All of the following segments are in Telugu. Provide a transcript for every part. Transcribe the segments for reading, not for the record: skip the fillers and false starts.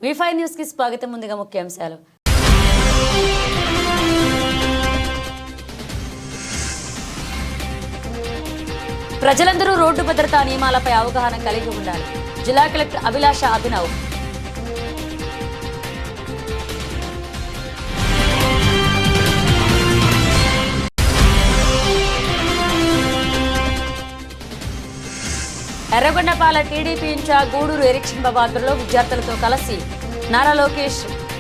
V5 న్యూస్ కి స్వాగతం. ముందుగా ముఖ్యాంశాలు. ప్రజలందరూ రోడ్డు భద్రతా నియమాలపై అవగాహన కలిగి ఉండాలి. జిల్లా collector Abhilasha Abhinav. Yerragondapalem TDP in-charge Guduru Erikshan బాబాద్లో విద్యార్థులతో కలిసి నారా లోకేష్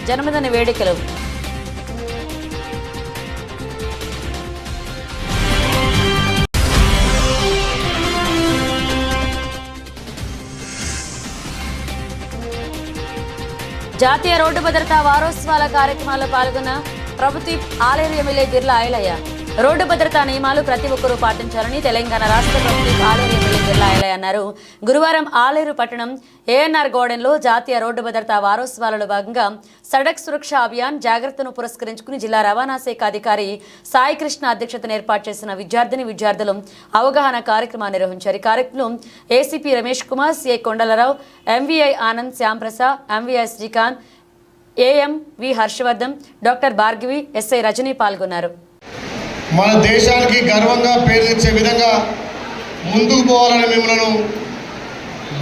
జన్మదిన వేడుకలు. జాతీయ రోడ్డు భద్రతా వారోత్సవాల కార్యక్రమాల్లో పాల్గొన్న ప్రభుత్వ ఆలేరు ఎమ్మెల్యే బిర్లా ఐలయ్య. రోడ్డు భద్రతా నియమాలు ప్రతి ఒక్కరూ పాటించాలని తెలంగాణ రాష్ట్ర ప్రభుత్వ ఆలేరు ఎమ్మెల్యే బిర్లా ఐలయ్య అన్నారు. గురువారం ఆలేరు పట్టణం ఏఎన్ఆర్ గార్డెన్లో జాతీయ రోడ్డు భద్రతా వారోత్సవాలలో భాగంగా సడక్ సురక్ష అభియాన్ జాగ్రత్తను పురస్కరించుకుని జిల్లా రవాణా శాఖ అధికారి సాయి కృష్ణ అధ్యక్షతన ఏర్పాటు చేసిన విద్యార్థులు అవగాహన కార్యక్రమాన్ని నిర్వహించారు. ఈ కార్యక్రమం ACP Ramesh Kumar, CI Kondalarao, MVI Anand, Shyamprasad, MVI Srikanth, AM V Harshavardhan, doctor Bhargavi, SI Rajani పాల్గొన్నారు. మన దేశానికి గర్వంగా పేరు తెచ్చే విధంగా ముందుకు పోవాలని మిమ్మల్ని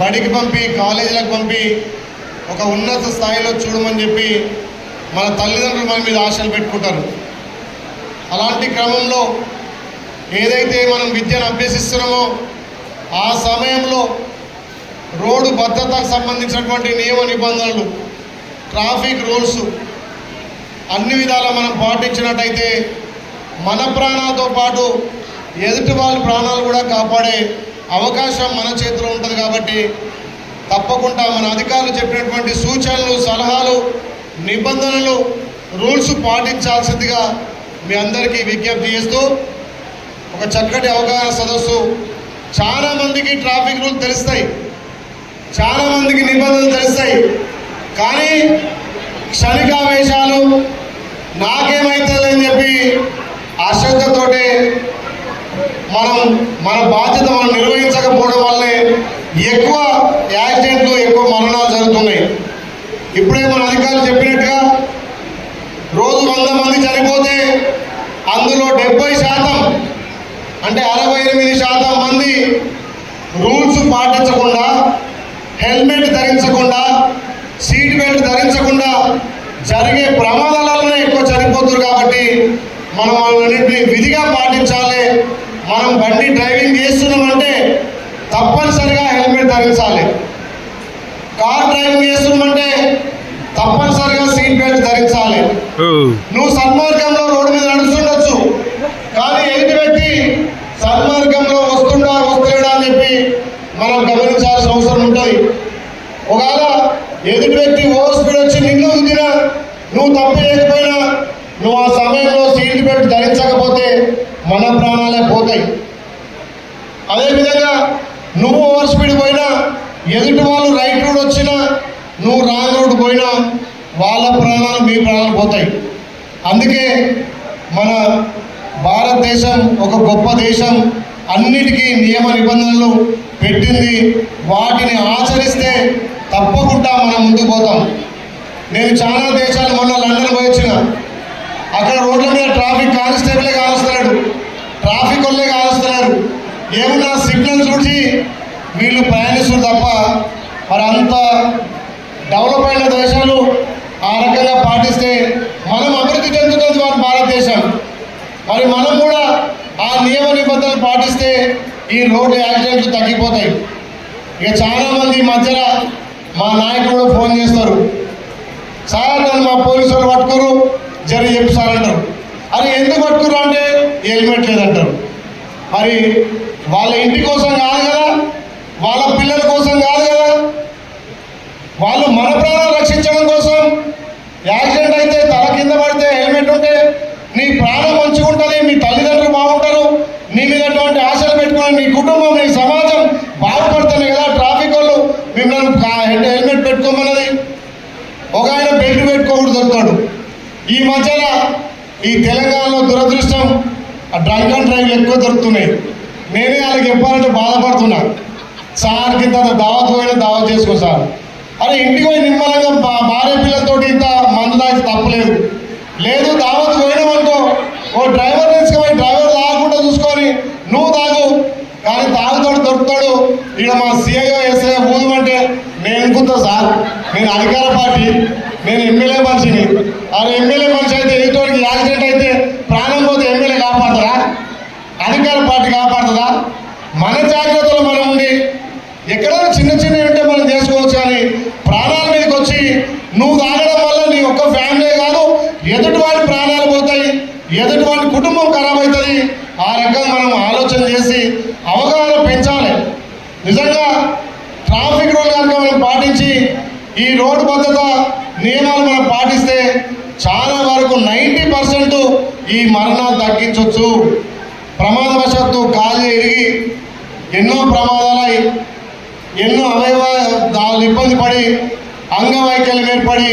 బడికి పంపి కాలేజీలకు పంపి ఒక ఉన్నత స్థాయిలో చూడమని చెప్పి మన తల్లిదండ్రులు మన మీద ఆశలు పెట్టుకుంటారు. అలాంటి క్రమంలో ఏదైతే మనం విద్యను అభ్యసిస్తున్నామో ఆ సమయంలో రోడ్డు భద్రతకు సంబంధించినటువంటి నియమ నిబంధనలు, ట్రాఫిక్ రూల్స్ అన్ని విధాలా మనం పాటించినట్టయితే మన ప్రాణాలతో పాటు ఎదుటి వాళ్ళ ప్రాణాలు కూడా కాపాడే అవకాశం మన చేతిలో ఉంటుంది. కాబట్టి తప్పకుండా మన అధికారులు చెప్పినటువంటి సూచనలు, సలహాలు, నిబంధనలు, రూల్స్ పాటించాల్సిందిగా మీ అందరికీ విజ్ఞప్తి చేస్తూ ఒక చక్కటి అవగాహన సదస్సు. చాలామందికి ట్రాఫిక్ రూల్ తెలుస్తాయి, చాలామందికి నిబంధనలు తెలుస్తాయి, కానీ క్షణికావేశాలు, నాకేమైతుందని చెప్పి అశ్రద్ధతోటి మన బాధ్యత మనం నిర్వహించకపోవడం వల్లే ఎక్కువ యాక్సిడెంట్లు, ఎక్కువ మరణాలు జరుగుతున్నాయి. ఇప్పుడే మన అధికారులు చెప్పినట్టుగా రోజు 100 మంది చనిపోతే అందులో 70% అంటే 68% మంది రూల్స్ పాటించకుండా, హెల్మెట్ ధరించకుండా, సీట్ బెల్ట్ ధరించకుండా జరిగే ప్రమాదాలలోనే ఎక్కువ చనిపోతున్నారు. కాబట్టి మనం వాళ్ళన్నింటినీ విధిగా పాటించాలి. మనం బండి డ్రైవింగ్ చేస్తున్నామంటే తప్పనిసరిగా హెల్మెట్ ధరించాలి. కార్ డ్రైవింగ్ చేస్తున్నామంటే తప్పనిసరిగా సీట్ బెల్ట్ ధరించాలి. నువ్వు సన్మార్గంలో రోడ్డు మీద నడుస్తుండొచ్చు, కానీ ఎదుటి వ్యక్తి సన్మార్గంలో వస్తలేడా అని చెప్పి మనం గమనించాల్సిన అవసరం ఉంటుంది. ఒకవేళ ఎదుటి వ్యక్తి ఓవర్ స్పీడ్ వచ్చి నిన్ను గుద్దినా, నువ్వు తప్పు చేయకపోయినా, నువ్వు ఆ సమయంలో సీట్ బెల్ట్ ధరించకపోతే మన ప్రాణాలే పోతాయి. అదేవిధంగా నువ్వు ఓవర్ స్పీడ్ పోయినా, ఎదుటి వాళ్ళు రైట్ రోడ్ వచ్చినా, నువ్వు రాంగ్ రోడ్ పోయినా వాళ్ళ ప్రాణాలు, మీ ప్రాణాలు పోతాయి. అందుకే మన భారతదేశం ఒక గొప్ప దేశం, అన్నిటికీ నియమ నిబంధనలు పెట్టింది. వాటిని ఆచరిస్తే తప్పకుండా మనం ముందుకు పోతాం. నేను చాలా దేశాలు మొన్న లండన్ పోయి వచ్చిన, అక్కడ రోడ్ల మీద ట్రాఫిక్ కానిస్టేబులే కాలుస్తున్నాడు, ట్రాఫిక్ వాళ్ళే కాలుస్తున్నారు. ఏమన్నా సిగ్నల్ చూసి వీళ్ళు ప్రయాణిస్తారు తప్ప మరి అంత డెవలప్ అయిన దేశాలు ఆ రకంగా పాటిస్తే మనం అభివృద్ధి చెందుతుంది మన భారతదేశం. మరి మనం కూడా ఆ నియమ నిబంధనలు పాటిస్తే ఈ రోడ్డు యాక్సిడెంట్లు తగ్గిపోతాయి. ఇక చాలామంది ఈ మధ్యలో మా నాయకులు కూడా ఫోన్ చేస్తారు, సార్ నన్ను మా పోలీసు వాళ్ళు పట్టుకోరు, జరిగి చెప్పు సార్ అంటారు. అది ఎందుకు పట్టుకురు అంటే హెల్మెట్ లేదంటారు. మరి వాళ్ళ ఇంటి కోసం కాదు కదా, వాళ్ళ పిల్లల కోసం కాదు కదా, వాళ్ళు మన ప్రాణాలు రక్షించడం కోసం. యాక్సిడెంట్ అయితే తల కింద పడితే హెల్మెట్ ఉంటే నీ ప్రాణం మంచిగా ఉంటుంది, మీ తల్లిదండ్రులు బాగుంటారు, నీ మీద అటువంటి ఆశలు పెట్టుకుని నీ కుటుంబం, నీ సమాజం బాగుపడుతుంది కదా. ట్రాఫిక్ వాళ్ళు మిమ్మల్ని హెల్మెట్ పెట్టుకోమన్నది. ఒక ఆయన బెల్ట్ పెట్టుకోకూడదు దొరుకుతాడు. ఈ మధ్యన ఈ తెలంగాణలో దురదృష్టం, ఆ డ్రంక్ అండ్ డ్రైవ్లు ఎక్కువ దొరుకుతున్నాయి. నేనే వాళ్ళకి చెప్పాలంటే బాధపడుతున్నా. సార్ కింద దావత్ పోయినా దావత్ చేసుకో సార్, అరే ఇంటికి పోయి నిమ్మలంగా భార్య పిల్లలతోటి ఇంత మందు దాచి తప్పలేదు. లేదు దావత్ పోయినామనుకో, ఓ డ్రైవర్ తీసుకుపోయి డ్రైవర్ తాగకుండా చూసుకొని నువ్వు తాగు, కానీ తాగుతాడు దొరుకుతాడు. ఇక్కడ మా సిఐఓ ఎస్ఐ ఊదుమంటే నేను అనుకుంటా సార్, నేను అధికార పార్టీ, నేను ఎమ్మెల్యే మనిషిని. అది ఎమ్మెల్యే మనిషి అయితే ఎదుటోడికి యాక్సిడెంట్ అయితే ప్రాణం పోతే ఎమ్మెల్యే కాపాడుతారా? అధికార పార్టీ కాపాడుతుందా? మన జాగ్రత్తలు మనం ఉండి ఎక్కడైనా చిన్న చిన్నవి ఉంటే మనం చేసుకోవచ్చు, కానీ ప్రాణాల మీదకి వచ్చి నువ్వు తాగడం వల్ల నీ ఒక్క ఫ్యామిలీ కాదు, ఎదుటి వాడి ప్రాణాలు పోతాయి, ఎదుటి వాడి కుటుంబం ఖరాబ్ అవుతుంది. ఆ రకంగా మనం ఆలోచన చేసి అవగాహన పెంచాలి. నిజంగా ట్రాఫిక్ రూల్ కనుక మనం పాటించి ఈ రోడ్డు భద్రత నియమాలు మనం పాటిస్తే చాలా వరకు 90% ఈ మరణాలు తగ్గించవచ్చు. ప్రమాదవశాత్తు కాళ్ళు ఇరిగి ఎన్నో ప్రమాదాలై ఎన్నో అవయవాలు ఇబ్బంది పడి అంగవైకల్యం ఏర్పడి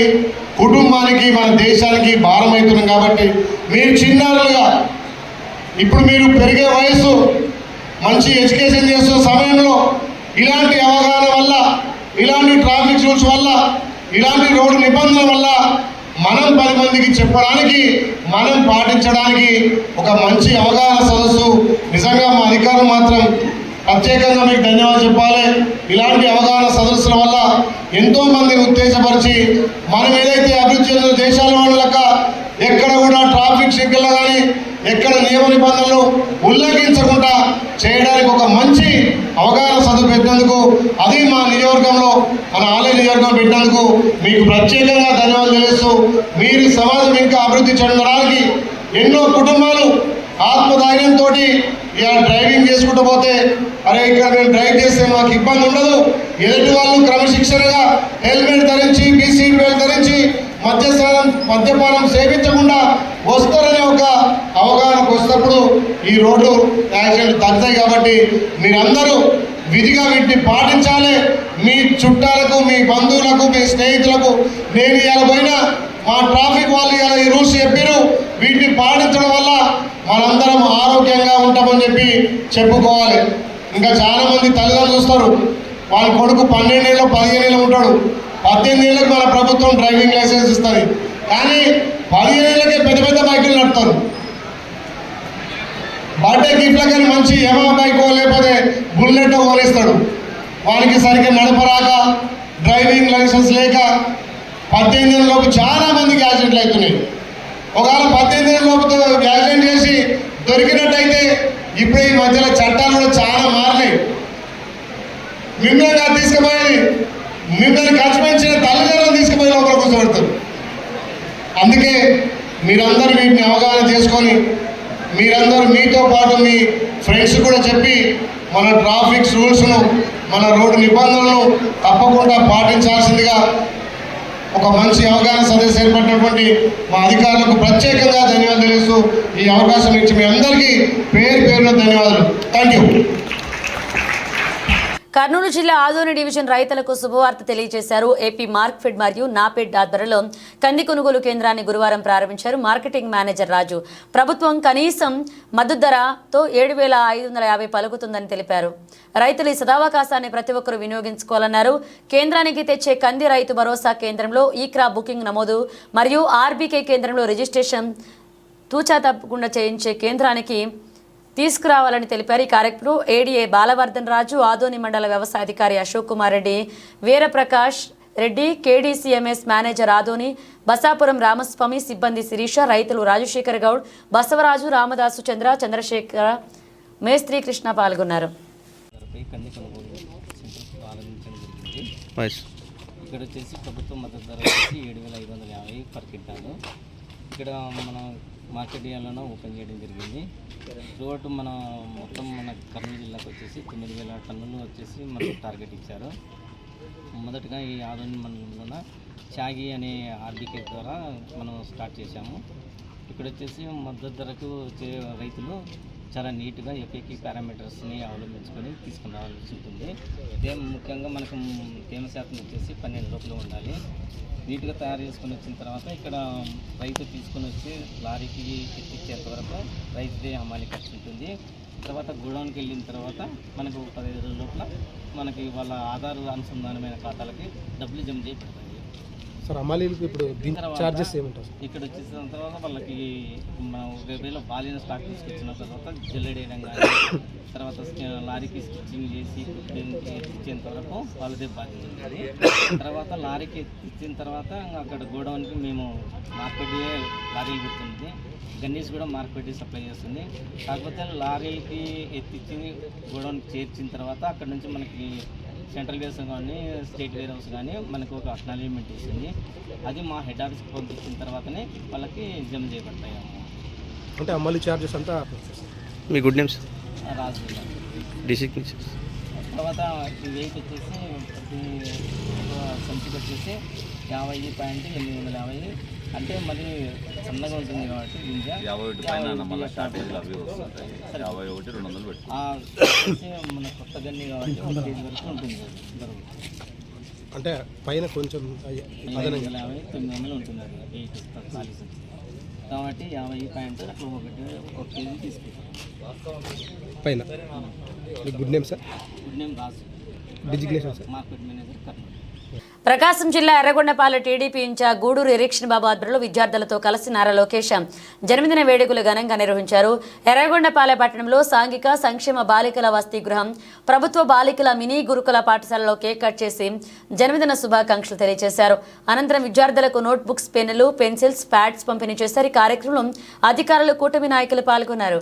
కుటుంబానికి మన దేశానికి భారం అవుతున్నాం. కాబట్టి మీరు చిన్నారులుగా ఇప్పుడు మీరు పెరిగే వయసు, మంచి ఎడ్యుకేషన్ చేస్తున్న సమయంలో ఇలాంటి అవగాహన వల్ల, ఇలాంటి ట్రాఫిక్ రూల్స్ వల్ల, ఇలాంటి రోడ్డు నిబంధనల వల్ల మనం 10 మందికి చెప్పడానికి, మనం పాటించడానికి ఒక మంచి అవగాహన సదస్సు. నిజంగా మా అధికారులు మాత్రం ప్రత్యేకంగా మీకు ధన్యవాదాలు చెప్పాలి. ఇలాంటి అవగాహన సదస్సుల వల్ల ఎంతో మందిని ఉత్తేజపరిచి మనం ఏదైతే అభివృద్ధి చెందిన దేశాల వాళ్ళక ఎక్కడ కూడా ట్రాఫిక్ సిగ్నల్ కానీ ఎక్కడ నియమ నిబంధనలు ఉల్లంఘించకుండా చేయడానికి ఒక మంచి అవగాహన సదస్సు పెట్టినందుకు, అది మా నియోజకవర్గంలో మన ఆలయ నియోజకవర్గం పెట్టినందుకు మీకు ప్రత్యేకంగా ధన్యవాదాలు తెలుస్తూ, మీరు సమాజం ఇంకా అభివృద్ధి చెందడానికి ఎన్నో కుటుంబాలు ఆత్మధైర్యంతో ఇలా డ్రైవింగ్ చేసుకుంటూ పోతే, అరే ఇక్కడ మేము డ్రైవ్ చేస్తే మాకు ఇబ్బంది ఉండదు, ఎదుటి వాళ్ళు క్రమశిక్షణగా హెల్మెట్ ధరించి సీట్ బెల్ట్ ధరించి మద్యపానం సేవించకుండా వస్తారనే ఒక అవగాహనకు వస్తున్నప్పుడు ఈ రోడ్డు యాక్సిడెంట్ తగ్గుతాయి. కాబట్టి మీరందరూ విధిగా వీటిని పాటించాలి. మీ చుట్టాలకు, మీ బంధువులకు, మీ స్నేహితులకు నేను ఇలా పోయినా మా ట్రాఫిక్ వాళ్ళు ఇలా ఈ రూల్స్ చెప్పారు, వీటిని పాటించడం వల్ల మనందరం ఆరోగ్యంగా ఉంటామని చెప్పి చెప్పుకోవాలి. ఇంకా చాలామంది తల్లిదండ్రులు చూస్తారు, వాళ్ళ కొడుకు 12 ఏళ్ళు 15 ఏళ్ళు ఉంటాడు, 18 ఏళ్ళకి మన ప్రభుత్వం డ్రైవింగ్ లైసెన్స్ ఇస్తుంది, కానీ 15 ఏళ్ళకే పెద్ద పెద్ద బైకులు నడుపుతారు. బర్త్డే గిఫ్ట్ల కానీ మంచి యమా బైక్ లేకపోతే బుల్లెట్ కొనిస్తాడు. వానికి సరిగ్గా నడపరాక, డ్రైవింగ్ లైసెన్స్ లేక 18 ఏళ్ళలోపు చాలా మందికి యాక్సిడెంట్లు అవుతున్నాయి. ఒకవేళ 18 ఏళ్ళలోపు యాక్సిడెంట్ చేసి దొరికినట్టయితే ఇప్పుడు ఈ మధ్యలో చట్టాలు కూడా చాలా మారినాయి. మిమ్మల్ని తీసుకుపోయి మిమ్మల్ని ఖర్చు పెంచిన తల్లిదండ్రులను తీసుకుపోయి లోపల కూర్చోబెడతారు. అందుకే మీరందరూ వీటిని అవగాహన చేసుకొని మీరందరూ మీతో పాటు మీ ఫ్రెండ్స్ కూడా చెప్పి మన ట్రాఫిక్ రూల్స్ను, మన రోడ్డు నిబంధనలను తప్పకుండా పాటించాల్సిందిగా ఒక మంచి అవగాహన సదస్సు ఏర్పడినటువంటి మా అధికారులకు ప్రత్యేకంగా ధన్యవాదాలు తెలుస్తూ ఈ అవకాశం ఇచ్చి మీ అందరికీ పేరున ధన్యవాదాలు. Thank you. కర్నూలు జిల్లా ఆదోని డివిజన్ రైతులకు శుభవార్త తెలియజేశారు. ఏపీ మార్క్ఫెడ్ మరియు నాపెడ్ ఆధ్వర్యంలో కంది కొనుగోలు కేంద్రాన్ని గురువారం ప్రారంభించారు మార్కెటింగ్ మేనేజర్ రాజు. ప్రభుత్వం కనీసం మద్దతు ధరతో 7,550 పలుకుతుందని తెలిపారు. రైతులు ఈ సదావకాశాన్ని ప్రతి ఒక్కరూ వినియోగించుకోవాలన్నారు. కేంద్రానికి తెచ్చే కంది రైతు భరోసా కేంద్రంలో ఈ క్రాప్ బుకింగ్ నమోదు మరియు ఆర్బీకే కేంద్రంలో రిజిస్ట్రేషన్ తూచా తప్పకుండా చేయించే కేంద్రానికి తీసుకురావాలని తెలిపారు. ఈ కార్యక్రమంలో ఏడీఏ బాలవర్ధన్ రాజు, ఆదోని మండల వ్యవసాయ అధికారి అశోక్ కుమార్ రెడ్డి, వీరప్రకాష్ రెడ్డి, కేడీసీఎంఎస్ మేనేజర్ ఆదోని, బసాపురం రామస్వామి, సిబ్బంది శిరీష, రైతులు రాజశేఖర్ గౌడ్, బసవరాజు, రామదాసు, చంద్రశేఖర, మేస్త్రి కృష్ణ పాల్గొన్నారు. ఇక్కడ వచ్చేసి ప్రభుత్వం మద్దతు ధర 7,550 పర్ క్వింటాలు. ఇక్కడ మన మార్కెట్ యార్డ్లోనే ఓపెన్ చేయడం జరిగింది. త్రూఅవుట్ మొత్తం మన కర్నూలు జిల్లాకు వచ్చేసి 9,000 టన్నులు వచ్చేసి మనకు టార్గెట్ ఇచ్చారు. మొదటగా ఈ ఆదోని మండలంలోన చాగి అనే ఆర్బీకే ద్వారా మనం స్టార్ట్ చేశాము. ఇక్కడ వచ్చేసి మద్దతు ధరకు వచ్చే రైతులు చాలా నీట్గా ఎఫ్ఏక్యూ పారామీటర్స్ని అవలంబించుకొని తీసుకుని రావాల్సి ఉంటుంది. ముఖ్యంగా మనకు తేమ శాతం వచ్చేసి 12 లోపల ఉండాలి. నీట్గా తయారు చేసుకొని వచ్చిన తర్వాత ఇక్కడ రైతు తీసుకొని వచ్చి లారీకి ఎత్తిచ్చేంత వరకు రైతుదే హమాలి ఖర్చు ఉంటుంది. తర్వాత గోడౌన్కి వెళ్ళిన తర్వాత మనకు 15 రోజుల లోపల మనకి వాళ్ళ ఆధార్ అనుసంధానమైన ఖాతాలకి డబ్బులు జమ చేసి పెడతాయి. సార్ అమ్మాయిలకి ఇప్పుడు చార్జెస్ ఏమంటారు? ఇక్కడ వచ్చేసిన తర్వాత వాళ్ళకి మనం వేరేలో బాలిన స్టాక్ తీసుకొచ్చిన తర్వాత జల్లెడేయడం కానీ తర్వాత లారీకి స్టిచ్చింగ్ చేసి ఎత్తిచ్చేంత వరకు వాళ్ళదే బాధ్యత ఉంటుంది. తర్వాత లారీకి ఎత్తిచ్చిన తర్వాత అక్కడ గోడౌన్కి మేము మార్కెట్ లారీలు పెడుతుంది, గన్నీస్ కూడా మార్కెట్ సప్లై చేస్తుంది. కాకపోతే లారీలకి ఎత్తిచ్చి గోడౌన్కి చేర్చిన తర్వాత అక్కడ నుంచి మనకి సెంట్రల్ వేర్ హౌస్ కానీ స్టేట్ వేర్ హౌస్ కానీ మనకు ఒక అక్నాలజ్మెంట్ ఇస్తుంది. అది మా హెడ్ ఆఫీస్కి పంపించిన తర్వాతనే వాళ్ళకి జమ చేయబడతాయి. అంటే అమలు చార్జెస్ అంతా మీ గుడ్ నేమ్స్ రాజు డిస్ట్రిక్ట్ తర్వాత ఈ వెయిట్ వచ్చేసి ప్రతి సంచికి వచ్చేసి 50.850 అంటే మరి సన్నగా ఉంటుంది కాబట్టి గింజ 51 మన కొత్త గన్ని కాబట్టి 1 కేజీ వరకు ఉంటుంది బరువు. అంటే పైన కొంచెం 950 ఉంటుంది అది వెయిట్ 40 కాబట్టి 50 పాయింట్ అట్లా 1 కేజీ తీసుకుంటాం పైన. మీ good name sir? Good name Raju, designation sir? Market manager Kurnool. Prakasam జిల్లా ఎర్రగొండపాలెం టీడీపీ ఇన్ఛార్జ్ గూడూరు ఎరిక్షన్ బాబు ఆధ్వర్యంలో విద్యార్థులతో కలిసి నారా లోకేష్ జన్మదిన వేడుకలు ఘనంగా నిర్వహించారు. ఎర్రగొండపాలెం పట్టణంలో సాంఘిక సంక్షేమ బాలికల వసతి గృహం ప్రభుత్వ బాలికల మినీ గురుకుల పాఠశాలలో కేక్ కట్ చేసి జన్మదిన శుభాకాంక్షలు తెలియజేశారు. అనంతరం విద్యార్థులకు నోట్ బుక్స్, పెన్నులు, పెన్సిల్స్, ప్యాడ్స్ పంపిణీ చేశారు. ఈ కార్యక్రమంలో అధికారులు, కూటమి నాయకులు పాల్గొన్నారు.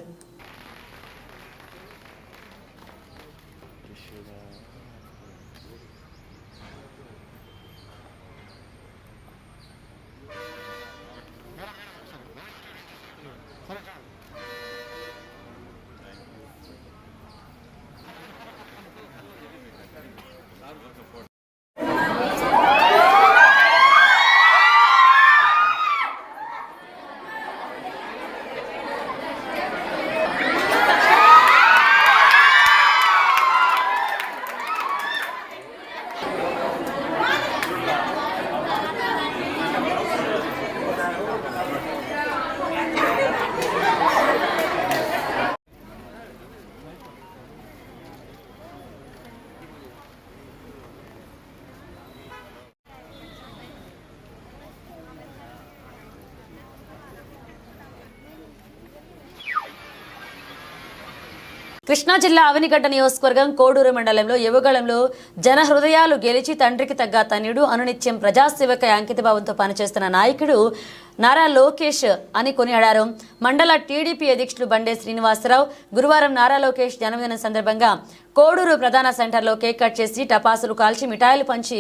కృష్ణా జిల్లా అవనిగడ్డ నియోజకవర్గం కోడూరు మండలంలో యువగళంలో జన హృదయాలు గెలిచి తండ్రికి తగ్గ తనయుడు అనునిత్యం ప్రజాసేవకై అంకితభావంతో పనిచేస్తున్న నాయకుడు నారా లోకేష్ అని కొనియాడారు. మండల టీడీపీ అధ్యక్షులు బండే శ్రీనివాసరావు గురువారం నారా లోకేష్ జన్మదినం సందర్భంగా కోడూరు ప్రధాన సెంటర్లో కేక్ కట్ చేసి టపాసులు కాల్చి మిఠాయిలు పంచి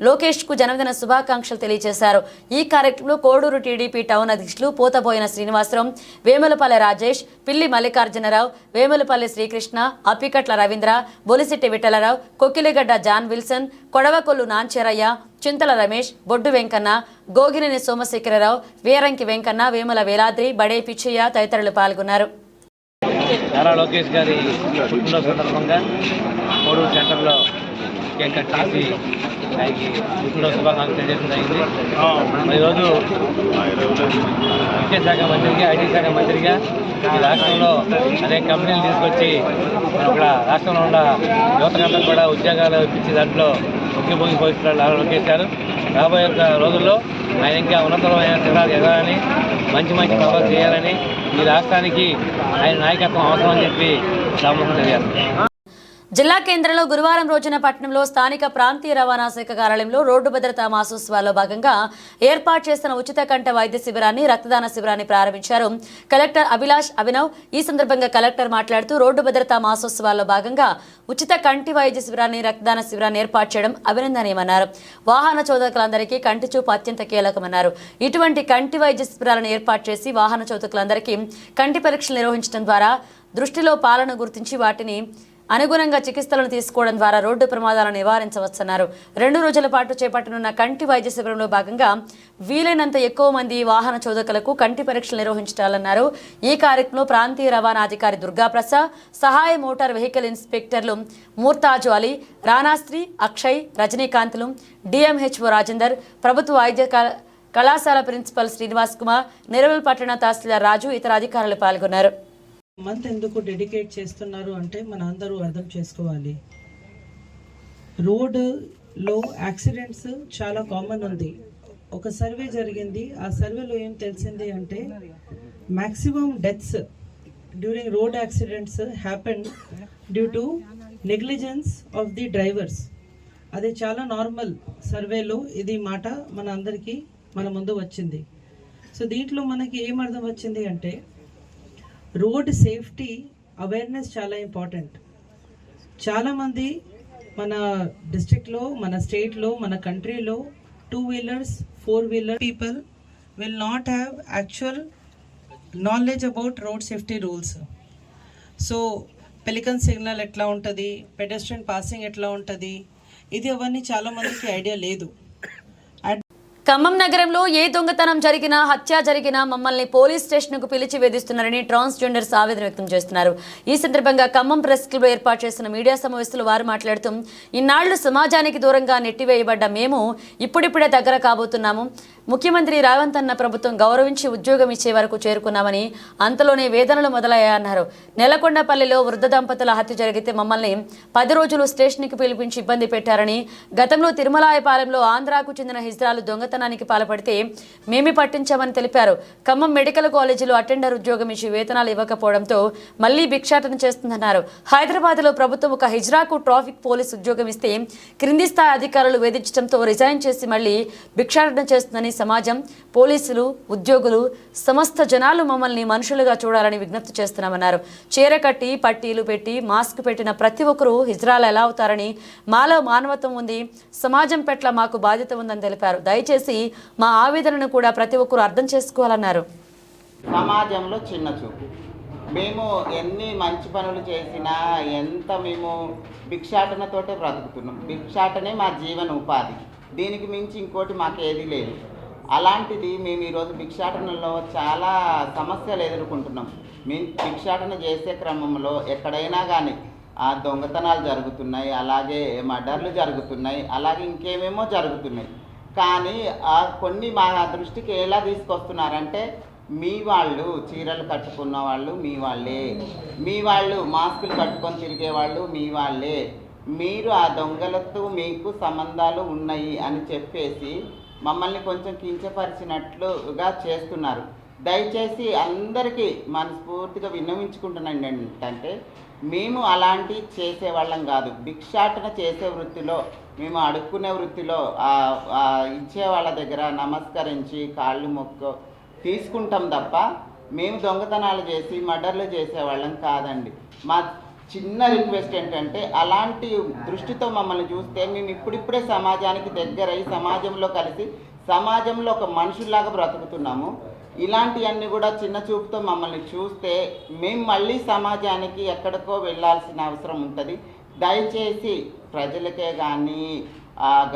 లోకేష్కు జన్మదిన శుభాకాంక్షలు తెలియజేశారు. ఈ కార్యక్రమంలో కోడూరు టీడీపీ టౌన్ అధ్యక్షులు పోతబోయిన శ్రీనివాసరావు, వేములపల్లి రాజేష్, పిల్లి మల్లికార్జునరావు, వేములపల్లి శ్రీకృష్ణ, అప్పికట్ల రవీంద్ర, బొలిశెట్టి విఠలరావు, కొక్కిలిగడ్డ జాన్ విల్సన్, కొడవకొల్లు నాంచెరయ్య, చింతల రమేష్, బొడ్డు వెంకన్న, గోగినేని సోమశేఖరరావు, వీరంకి వెంకన్న, వేముల వేలాద్రి, బడే పిచ్చయ్య తదితరులు పాల్గొన్నారు. నారా లోకేష్ గారి పుట్టినరోజు సందర్భంగా కోడూరు సెంటర్లో కేక్ కట్ చేసి ఆయనకి పుట్టినరోజు శుభాకాంక్షలు తెలియజేయడం జరిగింది. ఈరోజు విద్యాశాఖ మంత్రిగా, ఐటీ శాఖ మంత్రిగా ఈ రాష్ట్రంలో అనేక కంపెనీలు తీసుకొచ్చి మన ఇక్కడ రాష్ట్రంలో ఉన్న యువతకంతా కూడా ఉద్యోగాలు ఇప్పించే దాంట్లో ముఖ్య భూమిక పోషిస్తున్నారు నారా లోకేష్ గారు. రాబోయే రోజుల్లో ఆయన ఇంకా ఉన్నతమైన శిఖరాలు ఎదగాలని, మంచి మంచి పనులు చేయాలని, ఈ రాష్ట్రానికి ఆయన నాయకత్వం అవసరం అని చెప్పి సభముఖంగా తెలియజేస్తారు. జిల్లా కేంద్రంలో గురువారం రోజున పట్టణంలో స్థానిక ప్రాంతీయ రవాణా శాఖ కార్యాలయంలో రోడ్డు భద్రతా మాసోత్సవాల్లో భాగంగా ఏర్పాటు చేసిన ఉచిత కంట వైద్య శిబిరాన్ని, రక్తదాన శిబిరాన్ని ప్రారంభించారు కలెక్టర్ అభిలాష్ అభినవ్. ఈ సందర్భంగా కలెక్టర్ మాట్లాడుతూ రోడ్డు భద్రతా మాసోత్సవాల్లో భాగంగా ఉచిత కంటి వైద్య శిబిరాన్ని, రక్తదాన శిబిరాన్ని ఏర్పాటు చేయడం అభినందనీయమన్నారు. వాహన చోదకులందరికీ కంటి చూపు అత్యంత కీలకమన్నారు. ఇటువంటి కంటి వైద్య శిబిరాలను ఏర్పాటు చేసి వాహన చోదకులందరికీ కంటి పరీక్షలు నిర్వహించడం ద్వారా దృష్టిలో పాలను గుర్తించి వాటిని అనుగుణంగా చికిత్సలను తీసుకోవడం ద్వారా రోడ్డు ప్రమాదాలను నివారించవచ్చన్నారు. 2 రోజుల పాటు చేపట్టనున్న కంటి వైద్య శిబిరంలో భాగంగా వీలైనంత ఎక్కువ మంది వాహన చోదకులకు కంటి పరీక్షలు నిర్వహించాలన్నారు. ఈ కార్యక్రమంలో ప్రాంతీయ రవాణా అధికారి దుర్గాప్రసాద్, సహాయ మోటార్ వెహికల్ ఇన్స్పెక్టర్లు మూర్తాజు అలీ, రానాశ్రీ, అక్షయ్, రజనీకాంత్లు, డిఎంహెచ్ఓ రాజేందర్, ప్రభుత్వ వైద్య కళాశాల ప్రిన్సిపల్ శ్రీనివాస్ కుమార్, నిర్మల్ పట్టణ తహసీల్దార్ రాజు, ఇతర అధికారులు పాల్గొన్నారు. మంత్ ఎందుకు డెడికేట్ చేస్తున్నారు అంటే మన అందరూ అర్థం చేసుకోవాలి. రోడ్లో యాక్సిడెంట్స్ చాలా కామన్ ఉంది. ఒక సర్వే జరిగింది, ఆ సర్వేలో ఏం తెలిసింది అంటే maximum deaths during road accidents happen due to negligence of the drivers. అది చాలా నార్మల్ సర్వేలో ఇది మాట మన అందరికీ మన ముందు వచ్చింది. సో దీంట్లో మనకి ఏం అర్థం వచ్చింది అంటే రోడ్ సేఫ్టీ అవేర్నెస్ చాలా ఇంపార్టెంట్. చాలామంది మన డిస్ట్రిక్ట్లో, మన స్టేట్లో, మన కంట్రీలో 2 wheelers 4 wheeler people will not have actual knowledge about road safety rules. So pelican signal ఎట్లా ఉంటుంది, పెడెస్ట్రియన్ పాసింగ్ ఎట్లా ఉంటుంది, ఇది అవన్నీ చాలామందికి ఐడియా లేదు. ఖమ్మం నగరంలో ఏ దొంగతనం జరిగినా, హత్య జరిగినా మమ్మల్ని పోలీస్ స్టేషన్కు పిలిచి వేధిస్తున్నారని ట్రాన్స్జెండర్స్ ఆవేదన వ్యక్తం చేస్తున్నారు. ఈ సందర్భంగా ఖమ్మం ప్రెస్ క్లబ్లో ఏర్పాటు చేసిన మీడియా సమావేశంలో వారు మాట్లాడుతూ, ఇన్నాళ్లు సమాజానికి దూరంగా నెట్టివేయబడ్డ మేము ఇప్పుడిప్పుడే దగ్గర కాబోతున్నాము. ముఖ్యమంత్రి రేవంత్ అన్న ప్రభుత్వం గౌరవించి ఉద్యోగం ఇచ్చే వరకు చేరుకున్నామని, అంతలోనే వేదనలు మొదలయ్యాయన్నారు. నెలకొండపల్లిలో వృద్ధ దంపతుల హత్య జరిగితే మమ్మల్ని 10 రోజులు స్టేషన్కి పిలిపించి ఇబ్బంది పెట్టారని, గతంలో తిరుమలాయపాలెంలో ఆంధ్రాకు చెందిన హిజ్రాలు దొంగతనానికి పాల్పడితే మేమే పట్టించామని తెలిపారు. ఖమ్మం మెడికల్ కాలేజీలో అటెండర్ ఉద్యోగం ఇచ్చి వేతనాలు ఇవ్వకపోవడంతో మళ్లీ భిక్షాటన చేస్తుందన్నారు. హైదరాబాద్లో ప్రభుత్వం ఒక హిజ్రాకు ట్రాఫిక్ పోలీస్ ఉద్యోగం ఇస్తే క్రింది స్థాయి అధికారులు వేధించడంతో రిజైన్ చేసి మళ్లీ భిక్షాటన చేస్తుందని, సమాజం, పోలీసులు, ఉద్యోగులు, సమస్త జనాలు మమ్మల్ని మనుషులుగా చూడాలని విజ్ఞప్తి చేస్తున్నామన్నారు. చీర కట్టి, పట్టీలు పెట్టి, మాస్క్ పెట్టిన ప్రతి ఒక్కరూ హిజ్రాలు ఎలా అవుతారని, మాలో మానవత్వం ఉంది, సమాజం పట్ల మాకు బాధ్యత ఉందని తెలిపారు. దయచేసి మా ఆవేదనను కూడా ప్రతి ఒక్కరూ అర్థం చేసుకోవాలన్నారు. సమాజంలో చిన్న చూపు, మేము ఎన్ని మంచి పనులు చేసినా, ఎంత మేము భిక్షాటనతోటే బ్రతుకుతున్నాం. భిక్షాటనే మా జీవన ఉపాధి, దీనికి మించి ఇంకోటి మాకేదీ లేదు. అలాంటిది మేము ఈరోజు భిక్షాటనలో చాలా సమస్యలు ఎదుర్కొంటున్నాం. మేము భిక్షాటన చేసే క్రమంలో ఎక్కడైనా కానీ ఆ దొంగతనాలు జరుగుతున్నాయి, అలాగే మర్డర్లు జరుగుతున్నాయి, అలాగే ఇంకేమేమో జరుగుతున్నాయి. కానీ కొన్ని మా దృష్టికి ఎలా తీసుకొస్తున్నారంటే, మీ వాళ్ళు చీరలు కట్టుకున్న వాళ్ళు మీ వాళ్ళే, మీ వాళ్ళు మాస్కులు కట్టుకొని తిరిగే వాళ్ళు మీ వాళ్ళే, మీరు ఆ దొంగలతో మీకు సంబంధాలు ఉన్నాయి అని చెప్పేసి మమ్మల్ని కొంచెం కించపరిచినట్లుగా చేస్తున్నారు. దయచేసి అందరికీ మనస్ఫూర్తిగా విన్నవించుకుంటున్నాను ఏంటంటే, మేము అలాంటి చేసేవాళ్ళం కాదు. భిక్షాటన చేసే వృత్తిలో, మేము అడుక్కునే వృత్తిలో ఇచ్చే వాళ్ళ దగ్గర నమస్కరించి కాళ్ళు మొక్కు తీసుకుంటాం తప్ప మేము దొంగతనాలు చేసి మర్డర్లు చేసేవాళ్ళం కాదండి. మా చిన్న రిక్వెస్ట్ ఏంటంటే, అలాంటి దృష్టితో మమ్మల్ని చూస్తే మేము ఇప్పుడిప్పుడే సమాజానికి దగ్గరై సమాజంలో కలిసి సమాజంలో ఒక మనుషుల్లాగా బ్రతుకుతున్నాము. ఇలాంటివన్నీ కూడా చిన్న చూపుతో మమ్మల్ని చూస్తే మేము మళ్ళీ సమాజానికి ఎక్కడికో వెళ్ళాల్సిన అవసరం ఉంటుంది. దయచేసి ప్రజలకే కానీ,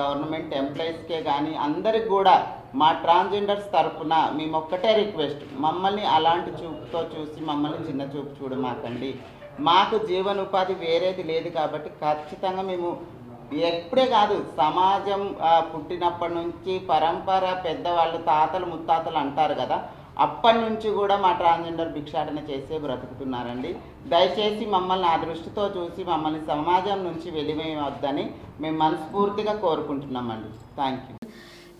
గవర్నమెంట్ ఎంప్లాయీస్కే కానీ అందరికి కూడా మా ట్రాన్స్జెండర్స్ తరఫున మేము ఒక్కటే రిక్వెస్ట్, మమ్మల్ని అలాంటి చూపుతో చూసి మమ్మల్ని చిన్న చూపు చూడమాకండి. మాకు జీవనోపాధి వేరేది లేదు కాబట్టి ఖచ్చితంగా మేము ఎప్పుడే కాదు, సమాజం పుట్టినప్పటి నుంచి పరంపర పెద్దవాళ్ళు తాతలు ముత్తాతలు అంటారు కదా, అప్పటి నుంచి కూడా మా ట్రాన్స్జెండర్ భిక్షాటన చేసే బ్రతుకుతున్నారండి. దయచేసి మమ్మల్ని ఆ దృష్టితో చూసి మమ్మల్ని సమాజం నుంచి వెలివేయవద్దని మేము మనస్ఫూర్తిగా కోరుకుంటున్నామండి. Thank you.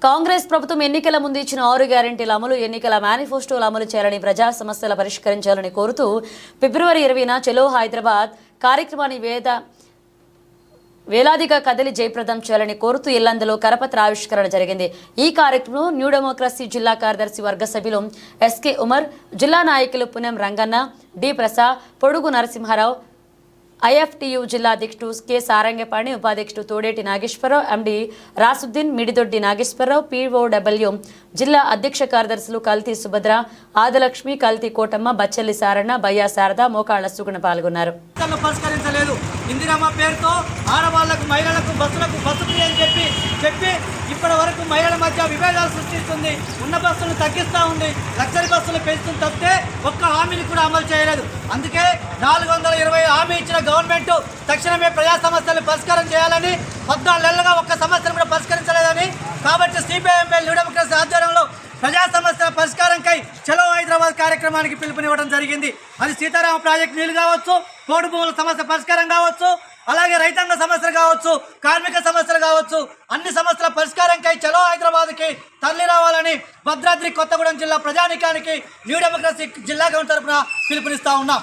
కాంగ్రెస్ ప్రభుత్వం ఎన్నికల ముందు ఇచ్చిన 6 గ్యారెంటీల అమలు, ఎన్నికల మేనిఫెస్టోలు అమలు చేయాలని, ప్రజా సమస్యలు పరిష్కరించాలని కోరుతూ ఫిబ్రవరి 20న చలో హైదరాబాద్ కార్యక్రమాన్ని వేలాదిగా కదిలి జయప్రదం చేయాలని కోరుతూ ఇల్లందులో కరపత్ర ఆవిష్కరణ జరిగింది. ఈ కార్యక్రమంలో న్యూ డెమోక్రసీ జిల్లా కార్యదర్శి వర్గ సభ్యులు ఎస్కే ఉమర్, జిల్లా నాయకులు పునం రంగన్న, డి ప్రసాద్, పొడుగు నరసింహారావు, ఐఎఫ్టియు జిల్లా అధ్యక్షుడు కె సారంగపాణి, ఉపాధ్యక్షుడు తోడేటి నాగేశ్వరరావు, ఎండి రాసుద్దీన్, మిడిదొడ్డి నాగేశ్వరరావు, పిఓడబ్ల్యూ జిల్లా అధ్యక్ష కార్యదర్శులు కల్తీ సుభద్ర, ఆదిలక్ష్మి, కల్తీ కోటమ్మ, బచ్చెల్లి సారణ, బయ్యా శారద, మోకాళ్ల సుగుణ పాల్గొన్నారు. పరిష్కరించలేదు. ఇందిరమ్మ పేరుతో ఆడవాళ్లకు, మహిళలకు బస్సు ఫ్రీ అని చెప్పి ఇప్పటి వరకు మహిళల మధ్య విభేదాలు సృష్టిస్తుంది. ఉన్న బస్సులు తగ్గిస్తూ ఉంది, లగ్జరీ బస్సులు పెంచుతుంది తప్పితే ఒక్క హామీని కూడా అమలు చేయలేదు. అందుకే 420 హామీ ఇచ్చిన గవర్నమెంట్ తక్షణమే ప్రజా సమస్యలు పరిష్కారం చేయాలని, 14 నెలలుగా ఒక్క సమస్యను కూడా పరిష్కరించలేదని, కాబట్టి సిపిఐఎంఎల్ న్యూ డెమోక్రసీ ఆధ్వర్యంలో ప్రజా సమస్యల పరిష్కారంకై చలో హైదరాబాద్ కార్యక్రమం కార్యక్రమానికి పిలుపునివ్వడం జరిగింది. అది సీతారామ ప్రాజెక్టు నీళ్లు కావచ్చు, పోడు భూముల సమస్య పరిష్కారం కావచ్చు, అలాగే రైతాంగ సమస్యలు కావచ్చు, కార్మిక సమస్యలు కావచ్చు, అన్ని సమస్యల పరిష్కారంకై చలో హైదరాబాద్కి తరలి రావాలని భద్రాద్రి కొత్తగూడెం జిల్లా ప్రజానికానికి న్యూ డెమోక్రసీ జిల్లా కౌన్సిల్ తరఫున పిలుపునిస్తా ఉన్నాం.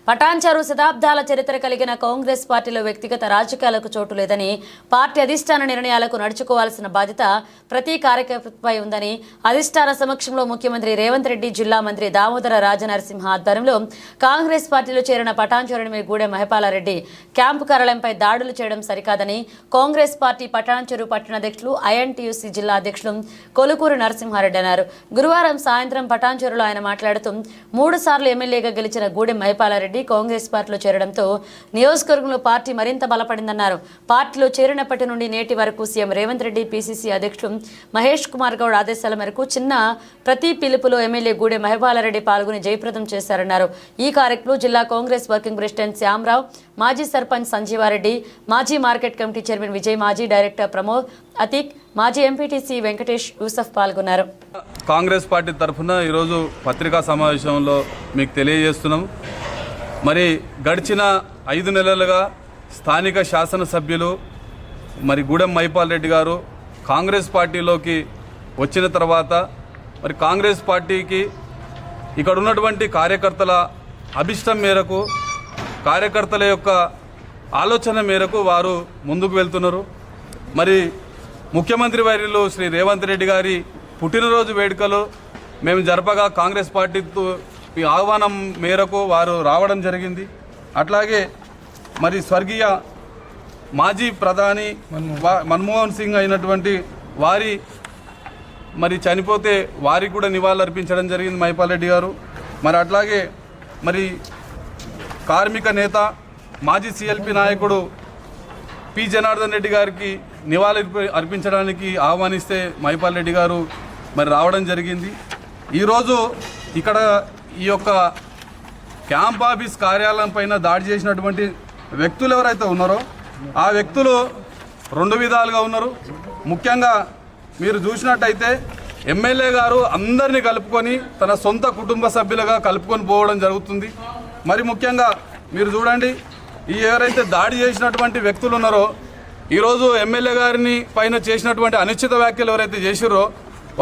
పటాన్చెరు శతాబ్దాల చరిత్ర కలిగిన కాంగ్రెస్ పార్టీలో వ్యక్తిగత రాజకీయాలకు చోటు లేదని, పార్టీ అధిష్టాన నిర్ణయాలకు నడుచుకోవాల్సిన బాధ్యత ప్రతి కార్యకర్తపై ఉందని అధిష్టాన సమక్షంలో ముఖ్యమంత్రి రేవంత్ రెడ్డి, జిల్లా మంత్రి దామోదర రాజనరసింహ ఆధ్వర్యంలో కాంగ్రెస్ పార్టీలో చేరిన పటాన్చెరు గూడెం మహిపాలారెడ్డి క్యాంపు కార్యాలయంపై దాడులు చేయడం సరికాదని కాంగ్రెస్ పార్టీ పటాన్చెరు పట్టణ అధ్యక్షులు, ఐఎన్టీయూసీ జిల్లా అధ్యక్షులు కొలుకూరు నరసింహారెడ్డి అన్నారు. గురువారం సాయంత్రం పటాన్చెరులో ఆయన మాట్లాడుతూ 3 సార్లు ఎమ్మెల్యేగా గెలిచిన గూడెం మహిపాలారెడ్డి కాంగ్రెస్ పార్టీలో చేరడంతో నియోజకవర్గంలో పార్టీ మరింత బలపడిందన్నారు. పార్టీలో చేరినప్పటి నుండి నేటి వరకు సీఎం రేవంత్ రెడ్డి, పీసీసీ అధ్యక్షుడు మహేష్ కుమార్ గౌడ్ ఆదేశాల మేరకు చిన్న ప్రతి పిలుపులో ఎమ్మెల్యే గూడెం మహిపాలారెడ్డి పాల్గొని జయప్రదం చేశారన్నారు. ఈ కార్యక్రమంలో జిల్లా కాంగ్రెస్ వర్కింగ్ ప్రెసిడెంట్ శ్యామరావు, మాజీ సర్పంచ్ సంజీవారెడ్డి, మాజీ మార్కెట్ కమిటీ చైర్మన్ విజయ్, మాజీ డైరెక్టర్ ప్రమోద్ అతీక్, మాజీ ఎంపీటీసీ వెంకటేష్, యూసఫ్ పాల్గొన్నారు. కాంగ్రెస్ పార్టీ తరఫున ఈరోజు పత్రికా సమావేశంలో మీకు తెలియజేస్తున్నాం. మరి గడిచిన 5 నెలలుగా స్థానిక శాసనసభ్యులు మరి గూడెం మహిపాల్ రెడ్డి గారు కాంగ్రెస్ పార్టీలోకి వచ్చిన తర్వాత మరి కాంగ్రెస్ పార్టీకి ఇక్కడ ఉన్నటువంటి కార్యకర్తల అభిష్టం మేరకు, కార్యకర్తల యొక్క ఆలోచన మేరకు వారు ముందుకు వెళ్తున్నారు. మరి ముఖ్యమంత్రి వర్యులు శ్రీ రేవంత్ రెడ్డి గారి పుట్టినరోజు వేడుకలు మేము జరపగా కాంగ్రెస్ పార్టీతో ఈ ఆహ్వానం మేరకు వారు రావడం జరిగింది. అట్లాగే మరి స్వర్గీయ మాజీ ప్రధాని మన్మోహన్ సింగ్ అయినటువంటి వారి మరి చనిపోతే వారికి కూడా నివాళులు అర్పించడం జరిగింది మహిపాల్ రెడ్డి గారు. మరి అట్లాగే మరి కార్మిక నేత మాజీ సిఎల్పి నాయకుడు పి జనార్దన్ రెడ్డి గారికి నివాళులు అర్పించడానికి ఆహ్వానిస్తే మహిపాల్ రెడ్డి గారు మరి రావడం జరిగింది. ఈరోజు ఇక్కడ ఈ యొక్క క్యాంప్ ఆఫీస్ కార్యాలయం పైన దాడి చేసినటువంటి వ్యక్తులు ఎవరైతే ఉన్నారో ఆ వ్యక్తులు 2 విధాలుగా ఉన్నారు. ముఖ్యంగా మీరు చూసినట్టయితే ఎమ్మెల్యే గారు అందరినీ కలుపుకొని తన సొంత కుటుంబ సభ్యులుగా కలుపుకొని పోవడం జరుగుతుంది. మరి ముఖ్యంగా మీరు చూడండి, ఈ ఎవరైతే దాడి చేసినటువంటి వ్యక్తులు ఉన్నారో ఈరోజు ఎమ్మెల్యే గారిని పైన చేసినటువంటి అనిశ్చిత వ్యాఖ్యలు ఎవరైతే చేసిరో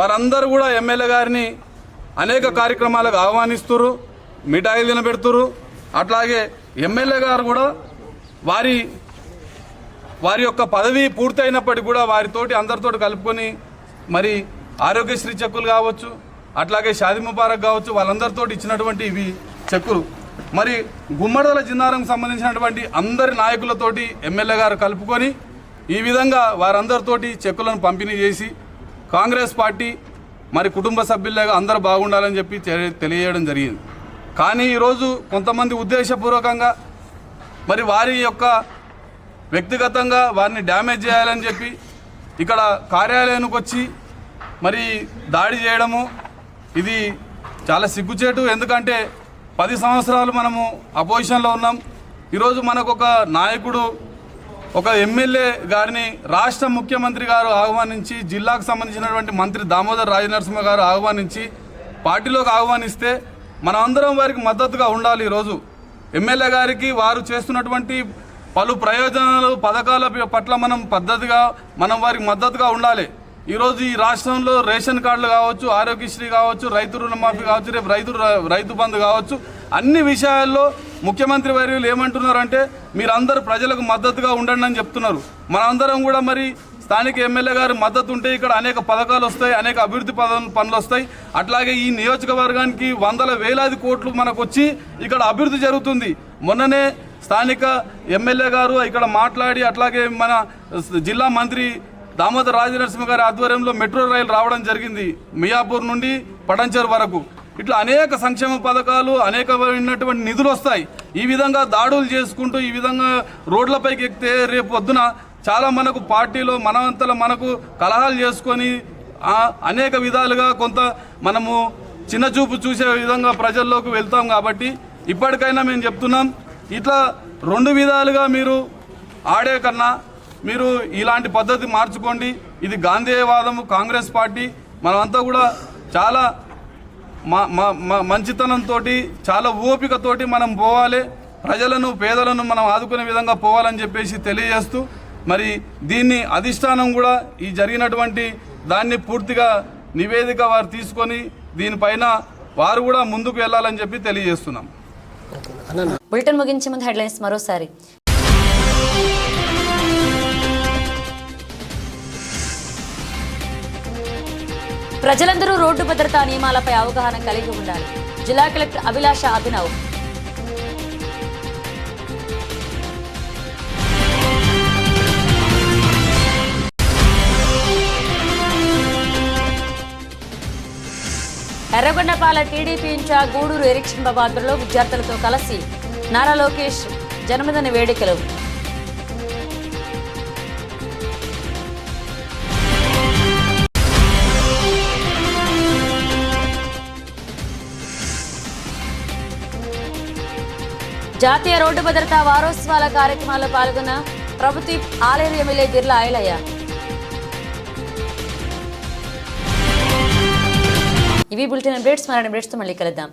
వారందరూ కూడా ఎమ్మెల్యే గారిని అనేక కార్యక్రమాలకు ఆహ్వానిస్తున్నారు, మిఠాయిలు తినబెడుతున్నారు. అట్లాగే ఎమ్మెల్యే గారు కూడా వారి యొక్క పదవి పూర్తయినప్పటికీ కూడా వారితోటి అందరితోటి కలుపుకొని మరి ఆరోగ్యశ్రీ చెక్కులు కావచ్చు, అట్లాగే షాదీ ముబారక్ కావచ్చు, వాళ్ళందరితో ఇచ్చినటువంటి ఇవి చెక్కులు. మరి గుమ్మడదల జిన్నారం సంబంధించినటువంటి అందరి నాయకులతోటి ఎమ్మెల్యే గారు కలుపుకొని ఈ విధంగా వారందరితోటి చెక్కులను పంపిణీ చేసి కాంగ్రెస్ పార్టీ మరి కుటుంబ సభ్యులుగా అందరూ బాగుండాలని చెప్పి తెలియజేయడం జరిగింది. కానీ ఈరోజు కొంతమంది ఉద్దేశపూర్వకంగా మరి వారి యొక్క వ్యక్తిగతంగా వారిని డ్యామేజ్ చేయాలని చెప్పి ఇక్కడ కార్యాలయానికి వచ్చి మరి దాడి చేయడము ఇది చాలా సిగ్గుచేటు. ఎందుకంటే 10 సంవత్సరాలు మనము అపోజిషన్లో ఉన్నాం. ఈరోజు మనకు ఒక నాయకుడు, ఒక ఎమ్మెల్యే గారిని రాష్ట్ర ముఖ్యమంత్రి గారు ఆహ్వానించి, జిల్లాకు సంబంధించినటువంటి మంత్రి దామోదర్ రాజనరసింహ గారు ఆహ్వానించి పార్టీలోకి ఆహ్వానిస్తే మనం అందరం వారికి మద్దతుగా ఉండాలి. ఈరోజు ఎమ్మెల్యే గారికి వారు చేస్తున్నటువంటి పలు ప్రయోజనాలు, పథకాల పట్ల మనం వారికి మద్దతుగా ఉండాలి. ఈరోజు ఈ రాష్ట్రంలో రేషన్ కార్డులు కావచ్చు, ఆరోగ్యశ్రీ కావచ్చు, రైతు రుణమాఫీ కావచ్చు, రేపు రైతు బంధు కావచ్చు, అన్ని విషయాల్లో ముఖ్యమంత్రి వర్యులు ఏమంటున్నారంటే మీరందరూ ప్రజలకు మద్దతుగా ఉండండి అని చెప్తున్నారు. మనందరం కూడా మరి స్థానిక ఎమ్మెల్యే గారి మద్దతు ఉంటే ఇక్కడ అనేక పథకాలు వస్తాయి, అనేక అభివృద్ధి పనులు వస్తాయి. అట్లాగే ఈ నియోజకవర్గానికి వందల వేలాది కోట్లు మనకు వచ్చి ఇక్కడ అభివృద్ధి జరుగుతుంది. మొన్ననే స్థానిక ఎమ్మెల్యే గారు ఇక్కడ మాట్లాడి, అట్లాగే మన జిల్లా మంత్రి దామోదర్ రాజనరసింహ గారి ఆధ్వర్యంలో మెట్రో రైలు రావడం జరిగింది, మియాపూర్ నుండి పటాన్చెరు వరకు. ఇట్లా అనేక సంక్షేమ పథకాలు, అనేకమైనటువంటి నిధులు వస్తాయి. ఈ విధంగా దాడులు చేసుకుంటూ ఈ విధంగా రోడ్లపైకి ఎక్కితే రేపు పొద్దున చాలా మనకు పార్టీలో మనకు కలహాలు చేసుకొని అనేక విధాలుగా కొంత మనము చిన్న చూపు చూసే విధంగా ప్రజల్లోకి వెళ్తాం. కాబట్టి ఇప్పటికైనా మేము చెప్తున్నాం, ఇట్లా 2 విధాలుగా మీరు ఆడే కన్నా మీరు ఇలాంటి పద్ధతి మార్చుకోండి. ఇది గాంధేయవాదము, కాంగ్రెస్ పార్టీ మనమంతా కూడా చాలా మంచితనంతో చాలా ఓపికతోటి మనం పోవాలి. ప్రజలను పేదలను మనం ఆదుకునే విధంగా పోవాలని చెప్పేసి తెలియజేస్తూ మరి దీన్ని అధిష్టానం కూడా ఈ జరిగినటువంటి దాన్ని పూర్తిగా నివేదిక వారు తీసుకొని దీనిపైన వారు కూడా ముందుకు వెళ్ళాలని చెప్పి తెలియజేస్తున్నాం. బులెటిన్ ముగించే ముందు హెడ్లైన్స్ మరోసారి. ప్రజలందరూ రోడ్డు భద్రతా నియమాలపై అవగాహన కలిగి ఉండాలి. జిల్లా collector Abhilasha Abhinav. Yerragondapalem TDP in-charge Guduru Erikshan Babu ఆధ్వర్యంలో విద్యార్థులతో కలిసి నారా లోకేష్ జన్మదిన వేడుకలు. జాతీయ రోడ్డు భద్రతా వారోత్సవాల కార్యక్రమాల్లో పాల్గొన్న ప్రభుత్వ ఆలేరు ఎమ్మెల్యే బిర్లా ఐలయ్య. ఇవి బులెటిన్ అప్డేట్స్. మరిన్ని అప్డేట్స్తో మళ్ళీ కలుద్దాం.